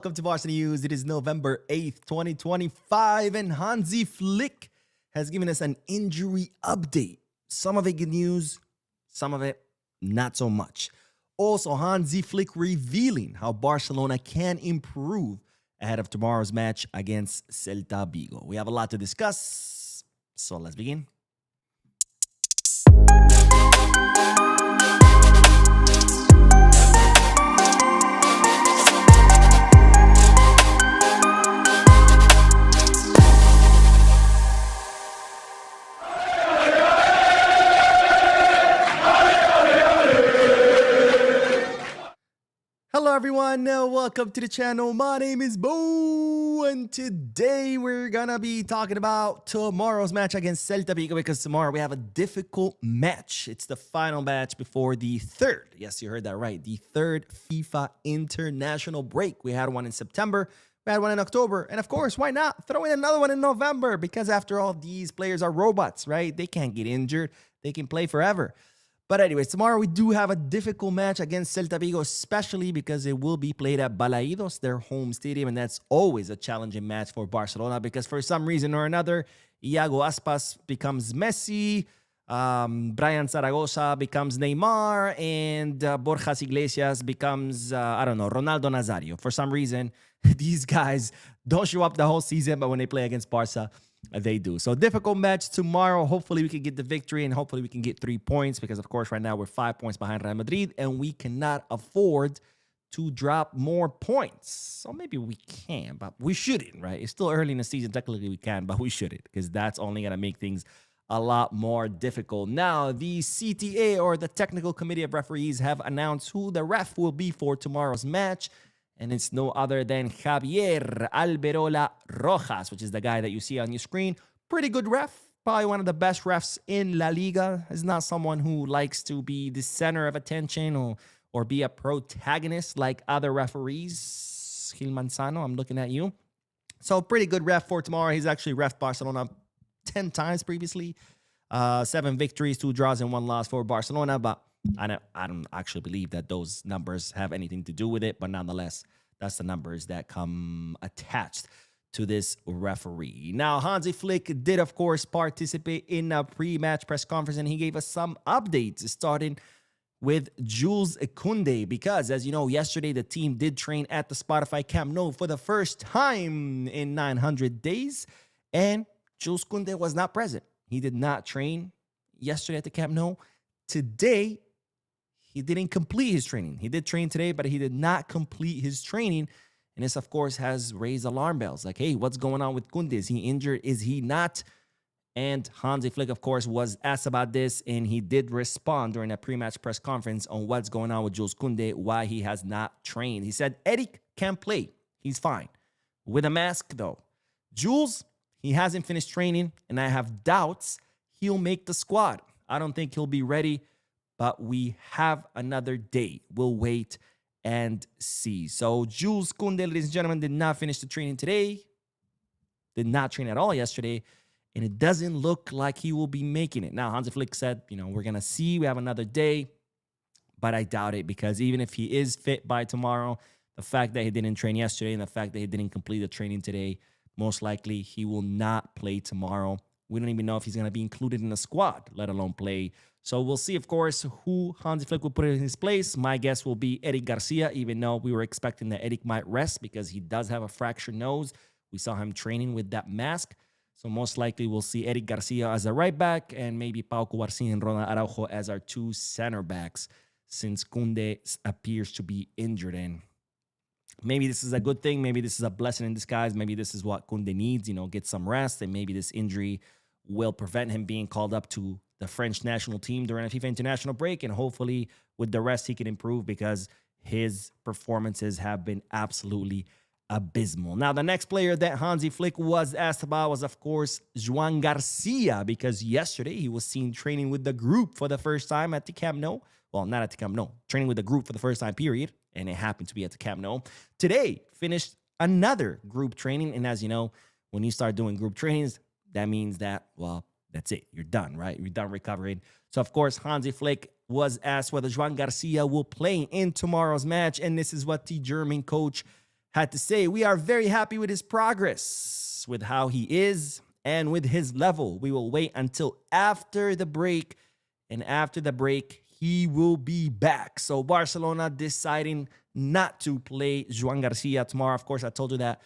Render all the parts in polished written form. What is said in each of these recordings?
Welcome to Barca News. It is November 8th, 2025, and Hansi Flick has given us an injury update. Some of it good news, some of it not so much. Also, Hansi Flick revealing how Barcelona can improve ahead of tomorrow's match against Celta Vigo. We have a lot to discuss, so let's begin. Hello everyone, welcome to the channel. My name is Bo, and today we're gonna be talking about tomorrow's match against Celta Vigo, because tomorrow we have a difficult match. It's the final match before the third, yes, you heard that right, the third FIFA international break. We had one in September, we had one in October, and of course, why not throw in another one in November? Because after all, these players are robots, right? They can't get injured, they can play forever. But anyways, tomorrow we do have a difficult match against Celta Vigo, especially because it will be played at Balaidos, their home stadium, and that's always a challenging match for Barcelona because for some reason or another, Iago Aspas becomes Messi, Brian Zaragoza becomes Neymar, and Borja Iglesias becomes, Ronaldo Nazario. For some reason, these guys don't show up the whole season, but when they play against Barca, they do. So difficult match tomorrow. Hopefully we can get the victory and hopefully we can get 3 points because, of course, right now we're 5 points behind Real Madrid and we cannot afford to drop more points. So maybe we can, but we shouldn't, right? It's still early in the season. Technically we can, but we shouldn't because that's only going to make things a lot more difficult. Now, the CTA, or the Technical Committee of Referees, have announced who the ref will be for tomorrow's match. And it's no other than Javier Alberola Rojas, which is the guy that you see on your screen. Pretty good ref, probably one of the best refs in La Liga. He's not someone who likes to be the center of attention or be a protagonist like other referees. Gil Manzano, I'm looking at you. So pretty good ref for tomorrow. He's actually refed Barcelona 10 times previously. 7 victories, 2 draws, and 1 loss for Barcelona, but I don't actually believe that those numbers have anything to do with it, but nonetheless, that's the numbers that come attached to this referee. Now, Hansi Flick did, of course, participate in a pre-match press conference, and he gave us some updates, starting with Jules Kounde, because, as you know, yesterday the team did train at the Spotify Camp Nou for the first time in 900 days, and Jules Kounde was not present. He did not train yesterday at the Camp Nou. Today, he didn't complete his training. He did train today, but he did not complete his training. And this, of course, has raised alarm bells. Like, hey, what's going on with Kounde? Is he injured? Is he not? And Hansi Flick, of course, was asked about this, and he did respond during a pre-match press conference on what's going on with Jules Kounde, why he has not trained. He said, Eric can play. He's fine. With a mask, though. Jules, he hasn't finished training, and I have doubts he'll make the squad. I don't think he'll be ready, but we have another day. We'll wait and see. So Jules Kounde, ladies and gentlemen, did not finish the training today. Did not train at all yesterday. And it doesn't look like he will be making it. Now, Hansi Flick said, we're going to see. We have another day. But I doubt it, because even if he is fit by tomorrow, the fact that he didn't train yesterday and the fact that he didn't complete the training today, most likely he will not play tomorrow. We don't even know if he's going to be included in the squad, let alone play. So we'll see, of course, who Hansi Flick will put in his place. My guess will be Eric Garcia, even though we were expecting that Eric might rest because he does have a fractured nose. We saw him training with that mask. So most likely we'll see Eric Garcia as a right back and maybe Pau Cubarsí and Ronald Araujo as our 2 center backs, since Kounde appears to be injured. And maybe this is a good thing. Maybe this is a blessing in disguise. Maybe this is what Kounde needs, get some rest. And maybe this injury will prevent him being called up to the French national team during a FIFA international break. And hopefully with the rest, he can improve, because his performances have been absolutely abysmal. Now, the next player that Hansi Flick was asked about was, of course, Joan Garcia, because yesterday he was seen training with the group for the first time at the Camp Nou. Well, not at the Camp Nou, training with the group for the first time, period. And it happened to be at the Camp Nou. Today, finished another group training. And as you know, when you start doing group trainings, that means that, well, that's it. You're done, right? You're done recovering. So, of course, Hansi Flick was asked whether Joan Garcia will play in tomorrow's match. And this is what the German coach had to say, we are very happy with his progress, with how he is, and with his level. We will wait until after the break, and after the break, he will be back. So Barcelona deciding not to play Joan Garcia tomorrow. Of course, I told you that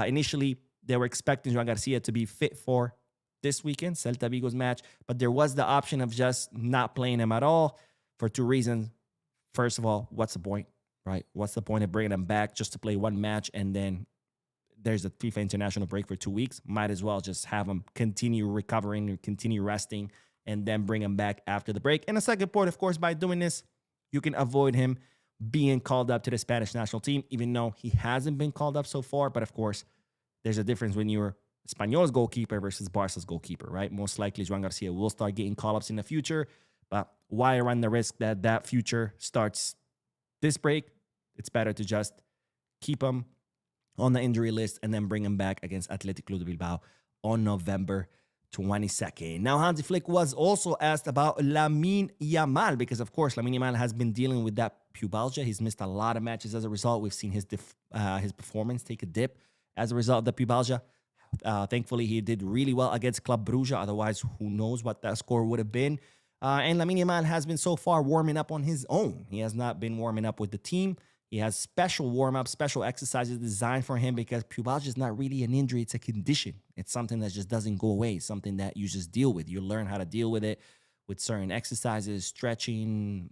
initially they were expecting Joan Garcia to be fit for this weekend, Celta Vigo's match, but there was the option of just not playing him at all for two reasons. First of all, what's the point, right? What's the point of bringing him back just to play one match and then there's a FIFA international break for 2 weeks? Might as well just have him continue recovering or continue resting and then bring him back after the break. And the second point, of course, by doing this, you can avoid him being called up to the Spanish national team, even though he hasn't been called up so far. But of course, there's a difference when you're Espanyol's goalkeeper versus Barca's goalkeeper, right? Most likely, Joan Garcia will start getting call-ups in the future. But why run the risk that that future starts this break? It's better to just keep him on the injury list and then bring him back against Athletic Club de Bilbao on November 22nd. Now, Hansi Flick was also asked about Lamine Yamal because, of course, Lamine Yamal has been dealing with that pubalgia. He's missed a lot of matches as a result. We've seen his performance take a dip as a result of the pubalgia. Thankfully, he did really well against Club Brugge. Otherwise, who knows what that score would have been. And Lamine Yamal has been so far warming up on his own. He has not been warming up with the team. He has special warm-ups, special exercises designed for him because pubalgia is not really an injury. It's a condition. It's something that just doesn't go away. It's something that you just deal with. You learn how to deal with it with certain exercises, stretching,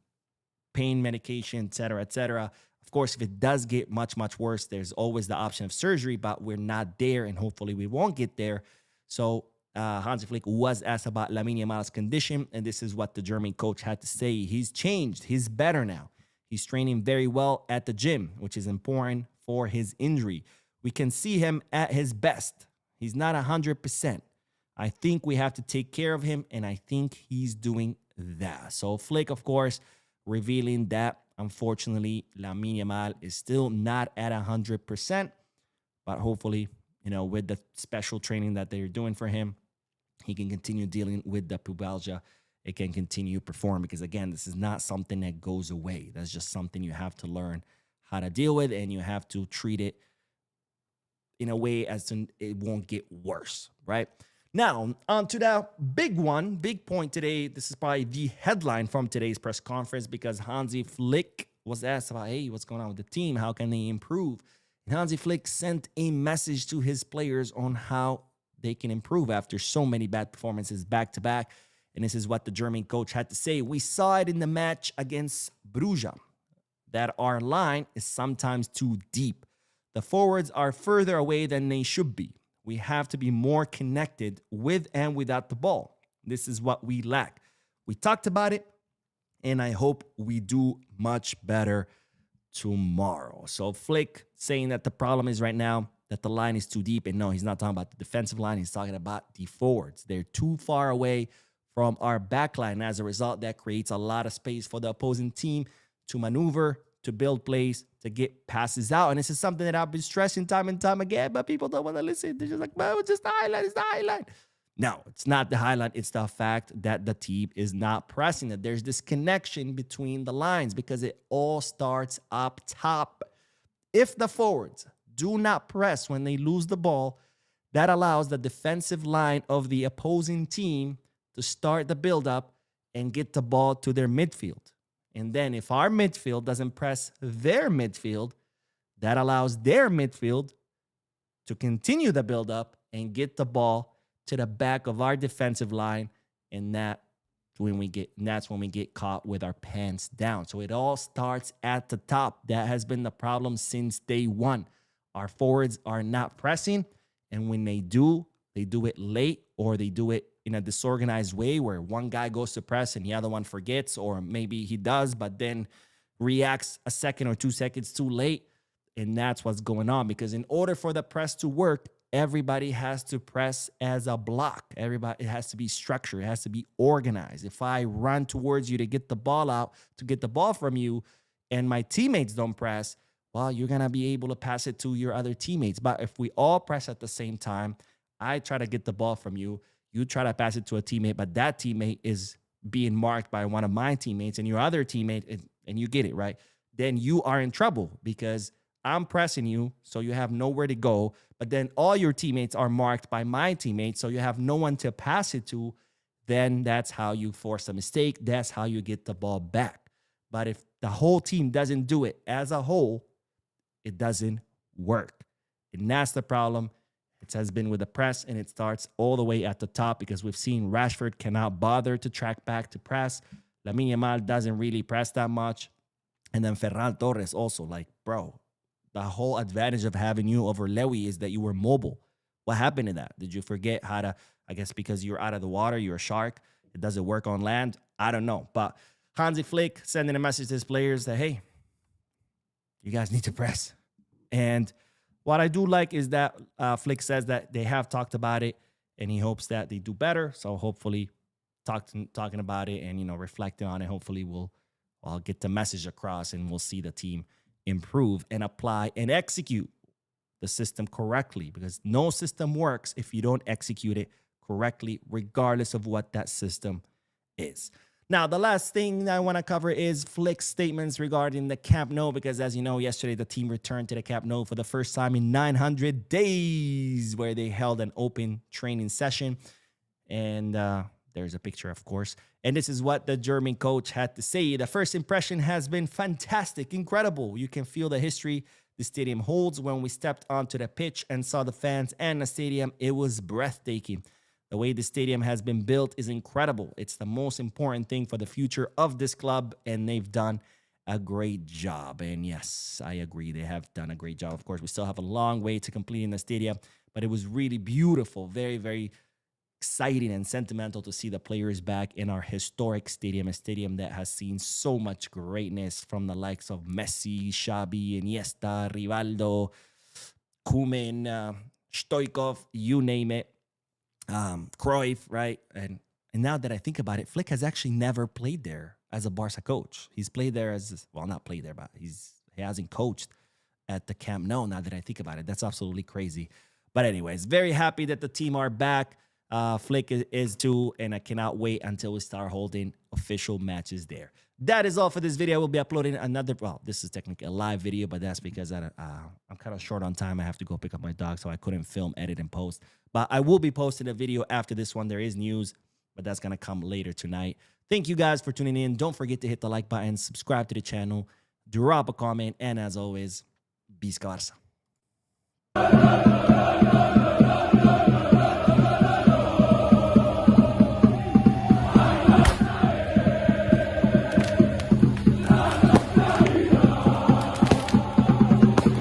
pain medication, etc., etc. Of course, if it does get much, much worse, there's always the option of surgery, but we're not there, and hopefully we won't get there. So Hansi Flick was asked about Lamine Yamal's condition, and this is what the German coach had to say. He's changed. He's better now. He's training very well at the gym, which is important for his injury. We can see him at his best. He's not 100%. I think we have to take care of him, and I think he's doing that. So Flick, of course, revealing that, unfortunately, Lamine Yamal is still not at 100%, but hopefully, with the special training that they're doing for him, he can continue dealing with the pubalgia. It can continue perform because, again, this is not something that goes away. That's just something you have to learn how to deal with, and you have to treat it in a way as to it won't get worse, right? Now, on to that big one, big point today. This is probably the headline from today's press conference because Hansi Flick was asked about, hey, what's going on with the team? How can they improve? And Hansi Flick sent a message to his players on how they can improve after so many bad performances back-to-back. And this is what the German coach had to say. We saw it in the match against Brugge, that our line is sometimes too deep. The forwards are further away than they should be. We have to be more connected with and without the ball. This is what we lack. We talked about it, and I hope we do much better tomorrow. So Flick saying that the problem is right now that the line is too deep. And no, he's not talking about the defensive line. He's talking about the forwards. They're too far away from our backline. As a result, that creates a lot of space for the opposing team to maneuver, to build plays, to get passes out. And this is something that I've been stressing time and time again, but people don't want to listen. They're just like, well, it's just the highlight. It's the highlight. No, it's not the highlight. It's the fact that the team is not pressing, that there's this connection between the lines because it all starts up top. If the forwards do not press when they lose the ball, that allows the defensive line of the opposing team to start the buildup and get the ball to their midfield. And then if our midfield doesn't press their midfield, that allows their midfield to continue the buildup and get the ball to the back of our defensive line. And that's when we get caught with our pants down. So it all starts at the top. That has been the problem since day one. Our forwards are not pressing. And when they do it late, or they do it in a disorganized way where one guy goes to press and the other one forgets, or maybe he does, but then reacts a second or 2 seconds too late. And that's what's going on, because in order for the press to work, everybody has to press as a block. It has to be structured. It has to be organized. If I run towards you to get the ball out, to get the ball from you, and my teammates don't press, well, you're going to be able to pass it to your other teammates. But if we all press at the same time, I try to get the ball from you, you try to pass it to a teammate, but that teammate is being marked by one of my teammates and your other teammate, and you get it, right? Then you are in trouble because I'm pressing you, so you have nowhere to go. But then all your teammates are marked by my teammates, so you have no one to pass it to. Then that's how you force a mistake. That's how you get the ball back. But if the whole team doesn't do it as a whole, it doesn't work. And that's the problem. It has been with the press, and it starts all the way at the top because we've seen Rashford cannot bother to track back to press. Lamine Yamal doesn't really press that much. And then Ferran Torres also, like, bro, the whole advantage of having you over Lewy is that you were mobile. What happened to that? Did you forget how to, I guess because you're out of the water, you're a shark, it doesn't work on land? I don't know. But Hansi Flick sending a message to his players that, hey, you guys need to press. And what I do like is that Flick says that they have talked about it, and he hopes that they do better. So hopefully talking about it and, reflecting on it, hopefully I'll get the message across, and we'll see the team improve and apply and execute the system correctly, because no system works if you don't execute it correctly, regardless of what that system is. Now, the last thing that I want to cover is Flick's statements regarding the Camp Nou, because as you know, yesterday the team returned to the Camp Nou for the first time in 900 days, where they held an open training session. And there's a picture, of course. And this is what the German coach had to say. The first impression has been fantastic, incredible. You can feel the history the stadium holds. When we stepped onto the pitch and saw the fans and the stadium, it was breathtaking. The way the stadium has been built is incredible. It's the most important thing for the future of this club, and they've done a great job. And yes, I agree. They have done a great job. Of course, we still have a long way to completing the stadium, but it was really beautiful, very, very exciting and sentimental to see the players back in our historic stadium, a stadium that has seen so much greatness from the likes of Messi, Xavi, Iniesta, Rivaldo, Kounde, Stoichkov, you name it. Cruyff, right? And now that I think about it, Flick has actually never played there as a Barca coach. He's played there as, well, not played there, but he hasn't coached at the Camp Nou. Now that I think about it, that's absolutely crazy. But anyways, very happy that the team are back. Flick is too, and I cannot wait until we start holding official matches there. That is all for this video. We'll be uploading another, well, this is technically a live video, but that's because I'm kind of short on time. I have to go pick up my dog, so I couldn't film, edit, and post. But I will be posting a video after this one. There is news, but that's going to come later tonight. Thank you guys for tuning in. Don't forget to hit the like button, subscribe to the channel, drop a comment, and as always, Visca Barça.